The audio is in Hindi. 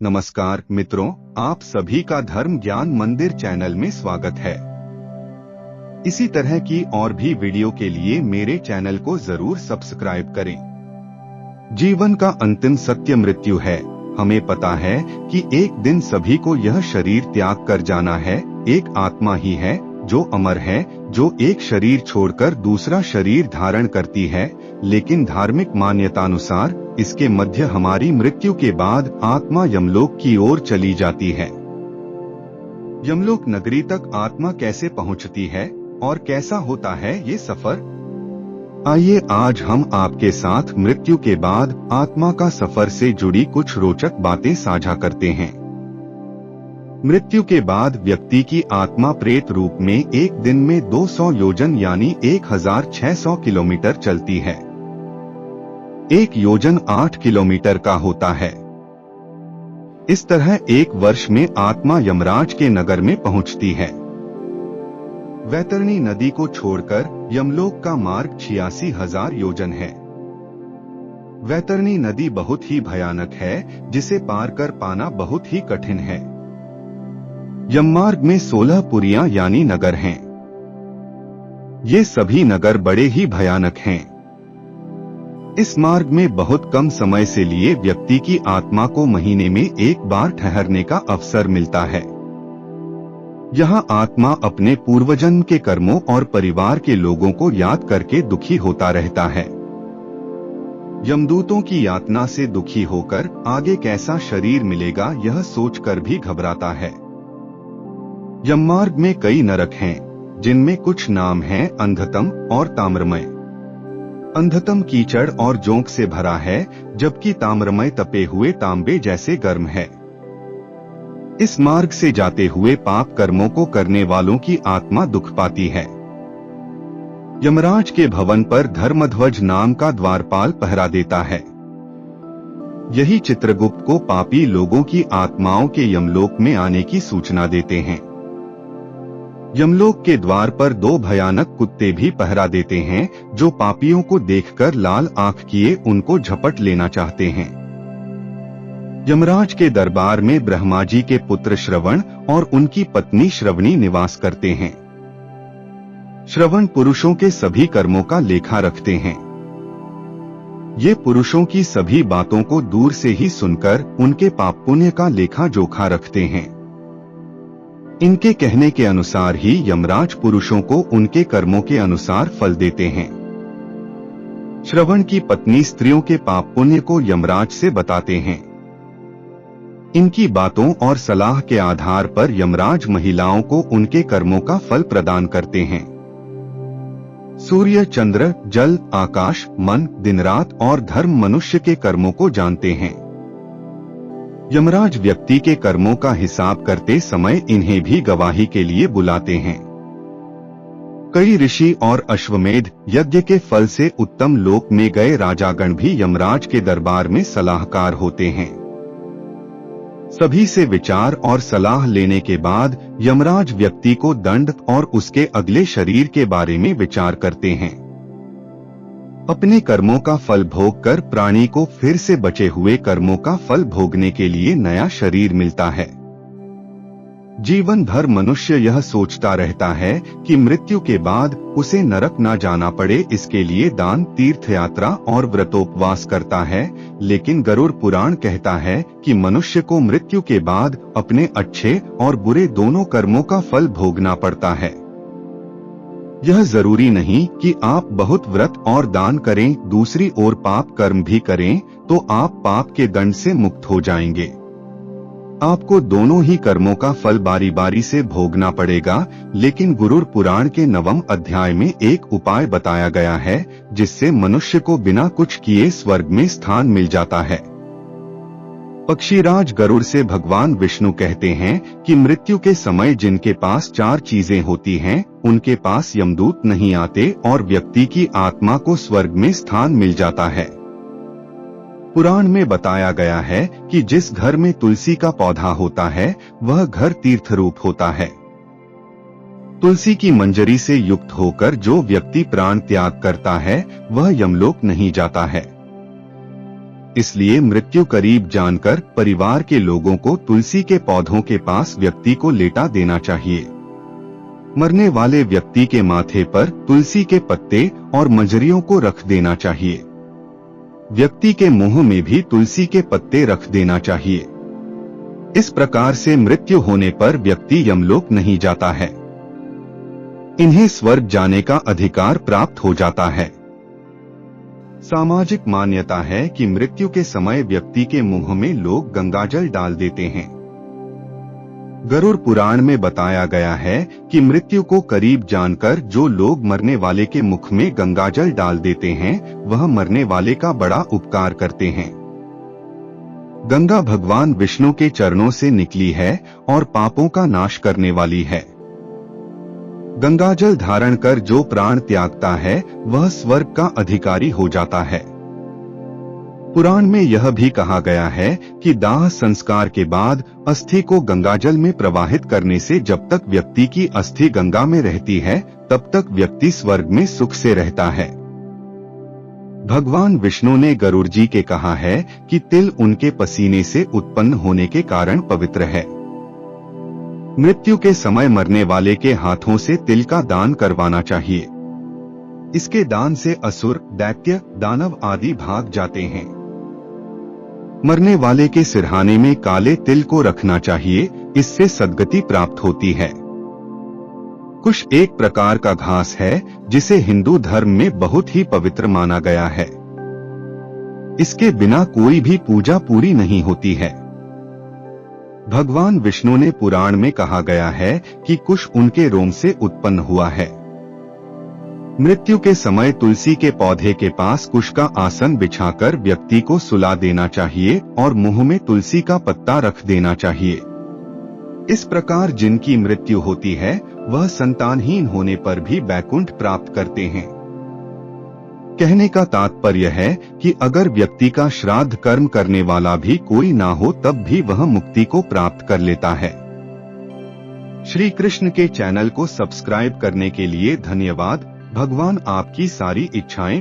नमस्कार मित्रों, आप सभी का धर्म ज्ञान मंदिर चैनल में स्वागत है। इसी तरह की और भी वीडियो के लिए मेरे चैनल को जरूर सब्सक्राइब करें। जीवन का अंतिम सत्य मृत्यु है। हमें पता है कि एक दिन सभी को यह शरीर त्याग कर जाना है। एक आत्मा ही है जो अमर है, जो एक शरीर छोड़कर दूसरा शरीर धारण करती है। लेकिन धार्मिक मान्यतानुसार इसके मध्य हमारी मृत्यु के बाद आत्मा यमलोक की ओर चली जाती है। यमलोक नगरी तक आत्मा कैसे पहुंचती है और कैसा होता है ये सफर? आइए आज हम आपके साथ मृत्यु के बाद आत्मा का सफर से जुड़ी कुछ रोचक बातें साझा करते हैं। मृत्यु के बाद व्यक्ति की आत्मा प्रेत रूप में एक दिन में 200 योजन यानी 1600 किलोमीटर चलती है। एक योजन 8 किलोमीटर का होता है। इस तरह एक वर्ष में आत्मा यमराज के नगर में पहुंचती है। वैतरणी नदी को छोड़कर यमलोक का मार्ग 86,000 योजन है। वैतरणी नदी बहुत ही भयानक है, जिसे पार कर पाना बहुत ही कठिन है। यममार्ग में 16 पुरियां यानी नगर हैं। ये सभी नगर बड़े ही भयानक हैं। इस मार्ग में बहुत कम समय से लिए व्यक्ति की आत्मा को महीने में एक बार ठहरने का अवसर मिलता है। यहाँ आत्मा अपने पूर्वजन्म के कर्मों और परिवार के लोगों को याद करके दुखी होता रहता है। यमदूतों की यातना से दुखी होकर आगे कैसा शरीर मिलेगा यह सोचकर भी घबराता है। यममार्ग में कई नरक हैं, जिनमें कुछ नाम हैं अंधतम और ताम्रमय। अंधतम कीचड़ और जोंक से भरा है, जबकि ताम्रमय तपे हुए तांबे जैसे गर्म है। इस मार्ग से जाते हुए पाप कर्मों को करने वालों की आत्मा दुख पाती है। यमराज के भवन पर धर्मध्वज नाम का द्वारपाल पहरा देता है। यही चित्रगुप्त को पापी लोगों की आत्माओं के यमलोक में आने की सूचना देते हैं। यमलोक के द्वार पर 2 भयानक कुत्ते भी पहरा देते हैं, जो पापियों को देखकर लाल आंख किए उनको झपट लेना चाहते हैं। यमराज के दरबार में ब्रह्मा जी के पुत्र श्रवण और उनकी पत्नी श्रवणी निवास करते हैं। श्रवण पुरुषों के सभी कर्मों का लेखा रखते हैं। ये पुरुषों की सभी बातों को दूर से ही सुनकर उनके पाप पुण्य का लेखा जोखा रखते हैं। इनके कहने के अनुसार ही यमराज पुरुषों को उनके कर्मों के अनुसार फल देते हैं। श्रवण की पत्नी स्त्रियों के पाप पुण्य को यमराज से बताते हैं। इनकी बातों और सलाह के आधार पर यमराज महिलाओं को उनके कर्मों का फल प्रदान करते हैं। सूर्य, चंद्र, जल, आकाश, मन, दिन रात और धर्म मनुष्य के कर्मों को जानते हैं। यमराज व्यक्ति के कर्मों का हिसाब करते समय इन्हें भी गवाही के लिए बुलाते हैं। कई ऋषि और अश्वमेध यज्ञ के फल से उत्तम लोक में गए राजागण भी यमराज के दरबार में सलाहकार होते हैं। सभी से विचार और सलाह लेने के बाद यमराज व्यक्ति को दंड और उसके अगले शरीर के बारे में विचार करते हैं। अपने कर्मों का फल भोग कर प्राणी को फिर से बचे हुए कर्मों का फल भोगने के लिए नया शरीर मिलता है। जीवन भर मनुष्य यह सोचता रहता है कि मृत्यु के बाद उसे नरक न जाना पड़े, इसके लिए दान, तीर्थ यात्रा और व्रतोपवास करता है। लेकिन गरुड़ पुराण कहता है कि मनुष्य को मृत्यु के बाद अपने अच्छे और बुरे दोनों कर्मों का फल भोगना पड़ता है। यह जरूरी नहीं कि आप बहुत व्रत और दान करें, दूसरी ओर पाप कर्म भी करें तो आप पाप के दंड से मुक्त हो जाएंगे। आपको दोनों ही कर्मों का फल बारी बारी से भोगना पड़ेगा। लेकिन गरुड़ पुराण के 9वें अध्याय में एक उपाय बताया गया है, जिससे मनुष्य को बिना कुछ किए स्वर्ग में स्थान मिल जाता है। पक्षीराज गरुड़ से भगवान विष्णु कहते हैं कि मृत्यु के समय जिनके पास 4 चीजें होती हैं, उनके पास यमदूत नहीं आते और व्यक्ति की आत्मा को स्वर्ग में स्थान मिल जाता है। पुराण में बताया गया है कि जिस घर में तुलसी का पौधा होता है वह घर तीर्थ रूप होता है। तुलसी की मंजरी से युक्त होकर जो व्यक्ति प्राण त्याग करता है वह यमलोक नहीं जाता है। इसलिए मृत्यु करीब जानकर परिवार के लोगों को तुलसी के पौधों के पास व्यक्ति को लेटा देना चाहिए। मरने वाले व्यक्ति के माथे पर तुलसी के पत्ते और मंजरियों को रख देना चाहिए। व्यक्ति के मुंह में भी तुलसी के पत्ते रख देना चाहिए। इस प्रकार से मृत्यु होने पर व्यक्ति यमलोक नहीं जाता है, इन्हें स्वर्ग जाने का अधिकार प्राप्त हो जाता है। सामाजिक मान्यता है कि मृत्यु के समय व्यक्ति के मुंह में लोग गंगाजल डाल देते हैं। गरुड़ पुराण में बताया गया है कि मृत्यु को करीब जानकर जो लोग मरने वाले के मुख में गंगाजल डाल देते हैं वह मरने वाले का बड़ा उपकार करते हैं। गंगा भगवान विष्णु के चरणों से निकली है और पापों का नाश करने वाली है। गंगाजल धारण कर जो प्राण त्यागता है वह स्वर्ग का अधिकारी हो जाता है। पुराण में यह भी कहा गया है कि दाह संस्कार के बाद अस्थि को गंगाजल में प्रवाहित करने से जब तक व्यक्ति की अस्थि गंगा में रहती है तब तक व्यक्ति स्वर्ग में सुख से रहता है। भगवान विष्णु ने गरुड़ जी के कहा है कि तिल उनके पसीने से उत्पन्न होने के कारण पवित्र है। मृत्यु के समय मरने वाले के हाथों से तिल का दान करवाना चाहिए। इसके दान से असुर, दैत्य, दानव आदि भाग जाते हैं। मरने वाले के सिरहाने में काले तिल को रखना चाहिए, इससे सद्गति प्राप्त होती है। कुश एक प्रकार का घास है जिसे हिंदू धर्म में बहुत ही पवित्र माना गया है। इसके बिना कोई भी पूजा पूरी नहीं होती है। भगवान विष्णु ने पुराण में कहा गया है कि कुश उनके रोम से उत्पन्न हुआ है। मृत्यु के समय तुलसी के पौधे के पास कुश का आसन बिछाकर व्यक्ति को सुला देना चाहिए और मुंह में तुलसी का पत्ता रख देना चाहिए। इस प्रकार जिनकी मृत्यु होती है वह संतानहीन होने पर भी वैकुंठ प्राप्त करते हैं। कहने का तात्पर्य है कि अगर व्यक्ति का श्राद्ध कर्म करने वाला भी कोई ना हो तब भी वह मुक्ति को प्राप्त कर लेता है। श्री कृष्ण के चैनल को सब्सक्राइब करने के लिए धन्यवाद। भगवान आपकी सारी इच्छाएं